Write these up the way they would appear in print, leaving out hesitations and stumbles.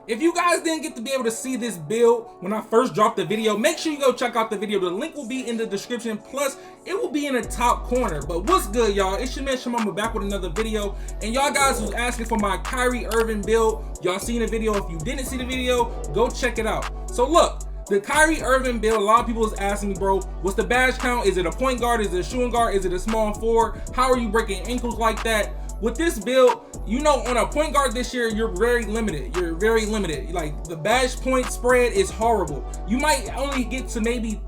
If you guys didn't get to be able to see this build when I first dropped the video, make sure you go check out the video. The link will be in the description, plus it will be in the top corner. But what's good, y'all? It's your man ChaMoma back with another video. And y'all guys was asking for my KYRIE IRVING build. Y'all seen the video. If you didn't see the video, go check it out. So look, the KYRIE IRVING build, a lot of people is asking me, bro, what's the badge count? Is it a point guard? Is it a shooting guard? Is it a small forward? How are you breaking ankles like that? With this build, you know, on a point guard this year, you're very limited. You're very limited. Like, the badge point spread is horrible. You might only get to maybe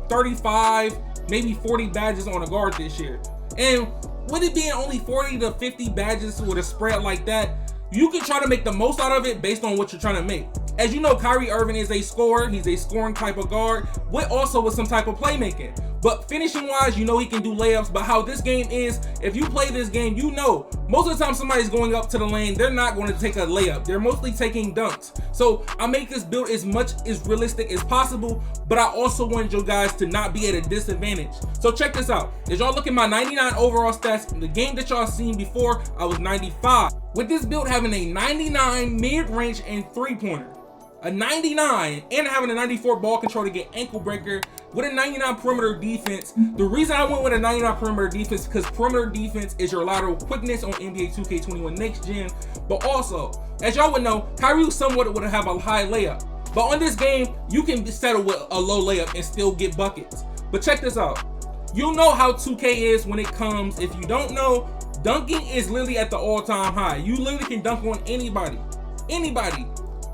35, maybe 40 badges on a guard this year. And with it being only 40 to 50 badges with a spread like that, you can try to make the most out of it based on what you're trying to make. As you know, KYRIE IRVING is a scorer. He's a scoring type of guard, but also with some type of playmaking. But finishing wise, you know he can do layups. But how this game is, if you play this game, you know most of the time somebody's going up to the lane, they're not going to take a layup. They're mostly taking dunks. So I make this build as much as realistic as possible, but I also want you guys to not be at a disadvantage. So check this out. As y'all look at my 99 overall stats, in the game that y'all seen before, I was 95. With this build having a 99 mid-range and three-pointer, a 99, and having a 94 ball control to get ankle breaker, with a 99 perimeter defense. The reason I went with a 99 perimeter defense because perimeter defense is your lateral quickness on NBA 2K21 Next Gen. But also, as y'all would know, KYRIE somewhat would have a high layup. But on this game, you can settle with a low layup and still get buckets. But check this out. You know how 2K is when it comes. If you don't know, dunking is literally at the all-time high. You literally can dunk on anybody. Anybody.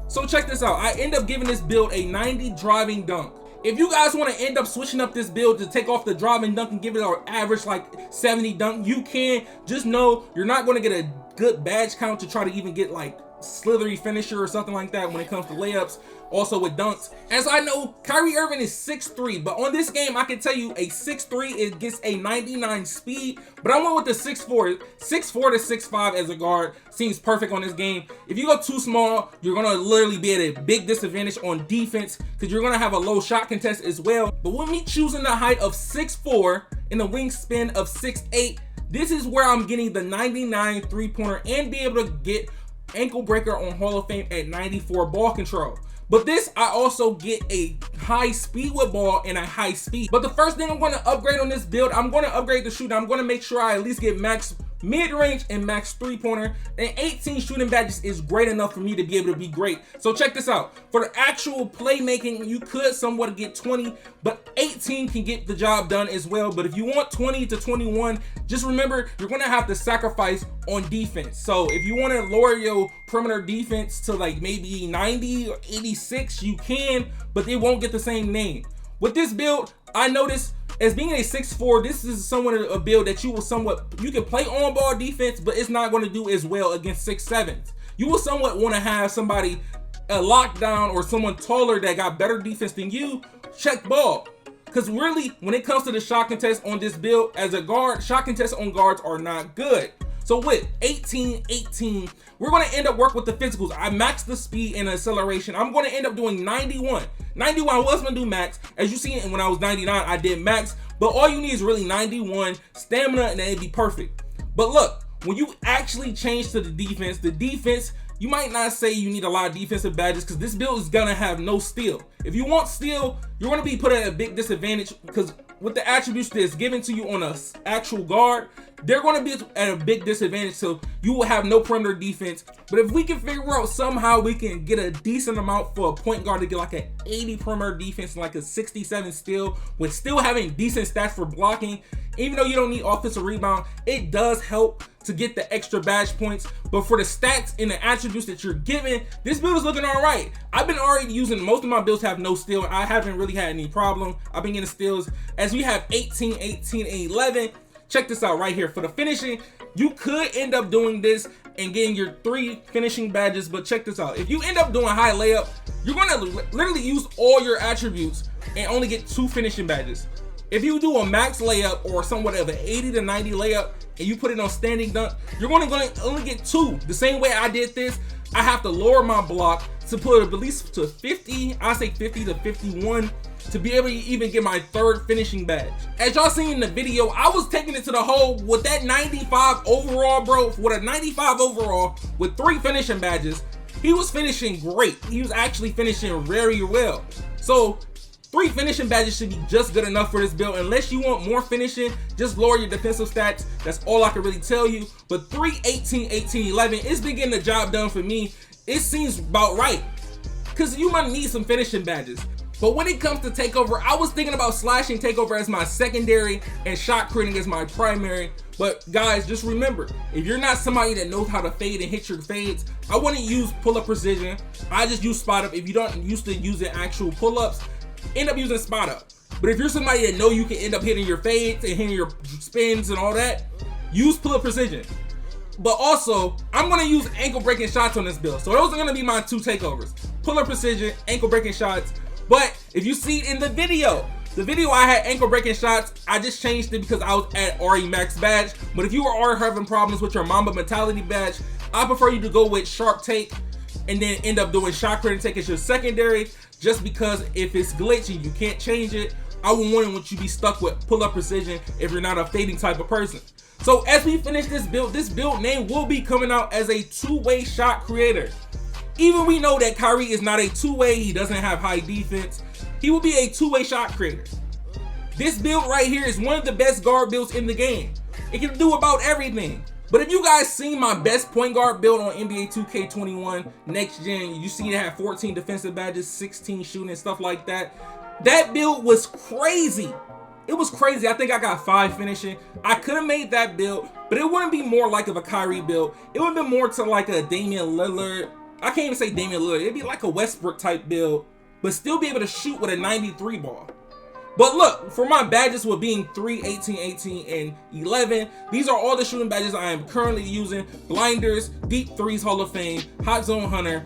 So check this out. I end up giving this build a 90 driving dunk. If you guys want to end up switching up this build to take off the driving dunk and give it an average like 70 dunk, you can. Just know you're not going to get a good badge count to try to even get like slithery finisher or something like that when it comes to layups. Also with dunks, as I know, KYRIE IRVING is 6'3", but on this game I can tell you a 6'3", it gets a 99 speed, but I went with the 6'4". 6'4" to 6'5" as a guard seems perfect on this game. If you go too small, you're gonna literally be at a big disadvantage on defense because you're gonna have a low shot contest as well. But with me choosing the height of 6'4" and the wingspan of 6'8", this is where I'm getting the 99 three-pointer and be able to get ankle breaker on Hall of Fame at 94 ball control. But this, I also get a high speed with ball and a high speed. But the first thing I'm going to upgrade on this build, I'm going to upgrade the shooting. I'm going to make sure I at least get max mid-range and max three-pointer. And 18 shooting badges is great enough for me to be able to be great. So check this out. For the actual playmaking, you could somewhat get 20, but 18 can get the job done as well. But if you want 20 to 21, just remember, you're going to have to sacrifice on defense. So if you want to lower your perimeter defense to like maybe 90 or 86, you can, but they won't get the same name. With this build, I noticed as being a 6'4", this is somewhat a build that you can play on ball defense, but it's not going to do as well against 6'7". You will somewhat want to have somebody a lockdown or someone taller that got better defense than you check ball. Because really, when it comes to the shot contest on this build as a guard, shot contests on guards are not good. So with 18, we're going to end up working with the physicals. I maxed the speed and acceleration. I'm going to end up doing 91. 91, I was going to do max. As you see, when I was 99, I did max. But all you need is really 91, stamina, and it'd be perfect. But look, when you actually change to the defense, you might not say you need a lot of defensive badges because this build is going to have no steal. If you want steal, you're going to be put at a big disadvantage because with the attributes that's given to you on an actual guard, they're going to be at a big disadvantage, so you will have no perimeter defense. But if we can figure out somehow we can get a decent amount for a point guard to get like an 80 perimeter defense and like a 67 steal, with still having decent stats for blocking, even though you don't need offensive rebound, it does help to get the extra badge points. But for the stats and the attributes that you're given, this build is looking all right. I've been already using, most of my builds have no steal. I haven't really had any problem. I've been getting steals. As we have 18, and 11, check this out right here. For the finishing, you could end up doing this and getting your 3 finishing badges, but check this out. If you end up doing high layup, you're gonna literally use all your attributes and only get 2 finishing badges. If you do a max layup or somewhat of an 80 to 90 layup and you put it on standing dunk, you're gonna only get 2. The same way I did this, I have to lower my block to put it at least to 50, I say 50 to 51, to be able to even get my 3rd finishing badge. As y'all seen in the video, I was taking it to the hole with that 95 overall, bro. With a 95 overall with 3 finishing badges, he was finishing great. He was actually finishing very well. So 3 finishing badges should be just good enough for this build. Unless you want more finishing, just lower your defensive stats. That's all I can really tell you. But 3, 18, 18, 11, it's been getting the job done for me. It seems about right, because you might need some finishing badges. But when it comes to Takeover, I was thinking about slashing Takeover as my secondary and shot creating as my primary. But guys, just remember, if you're not somebody that knows how to fade and hit your fades, I wouldn't use pull-up precision. I just use spot up. If you don't used to using actual pull-ups, end up using spot up. But if you're somebody that know you can end up hitting your fades and hitting your spins and all that, use pull-up precision. But also, I'm gonna use ankle breaking shots on this build. So those are gonna be my 2 takeovers. Pull-up precision, ankle breaking shots. But if you see in the video I had ankle breaking shots. I just changed it because I was at RE max badge. But if you are having problems with your Mamba mentality badge, I prefer you to go with sharp take and then end up doing shot creating take as your secondary, just because if it's glitchy, you can't change it. I wouldn't want you to be stuck with pull-up precision if you're not a fading type of person. So as we finish this build name will be coming out as a 2-way shot creator. Even we know that KYRIE is not a 2-way, he doesn't have high defense. He will be a 2-way shot creator. This build right here is one of the best guard builds in the game. It can do about everything. But if you guys seen my best point guard build on NBA 2K21 next gen, you see it had 14 defensive badges, 16 shooting and stuff like that. That build was crazy. It was crazy. I think I got 5 finishing. I could have made that build, but it wouldn't be more like of a KYRIE build. It would have been more to like a Damian Lillard. I can't even say Damian Lillard. It'd be like a Westbrook type build, but still be able to shoot with a 93 ball. But look, for my badges with being 3, 18, 18, and 11, these are all the shooting badges I am currently using. Blinders, Deep Threes Hall of Fame, Hot Zone Hunter,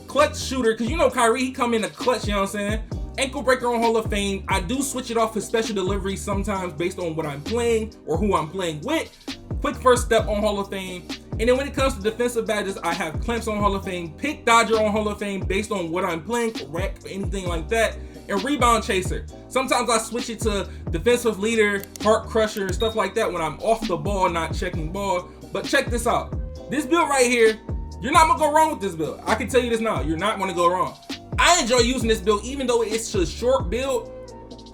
Clutch Shooter, because you know KYRIE, he come in a clutch, you know what I'm saying? Ankle Breaker on Hall of Fame. I do switch it off for special delivery sometimes based on what I'm playing or who I'm playing with. Quick First Step on Hall of Fame. And then when it comes to defensive badges, I have Clamps on Hall of Fame, Pick Dodger on Hall of Fame based on what I'm playing, correct, or anything like that, and Rebound Chaser. Sometimes I switch it to Defensive Leader, Heart Crusher, and stuff like that when I'm off the ball, not checking ball. But check this out. This build right here, you're not gonna go wrong with this build. I can tell you this now, you're not gonna go wrong. I enjoy using this build even though it's a short build.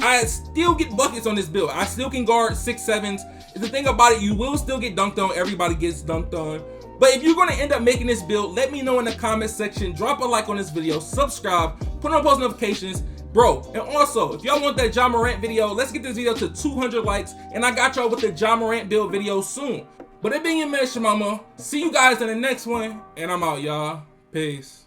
I still get buckets on this build. I still can guard 6, 7s. The thing about it, you will still get dunked on. Everybody gets dunked on. But if you're going to end up making this build, let me know in the comment section. Drop a like on this video, subscribe, put on post notifications, bro. And also, if y'all want that Ja Morant video, let's get this video to 200 likes, and I got y'all with the Ja Morant build video soon. But it being your man, ChaMoma. See you guys in the next one, and I'm out, y'all. Peace.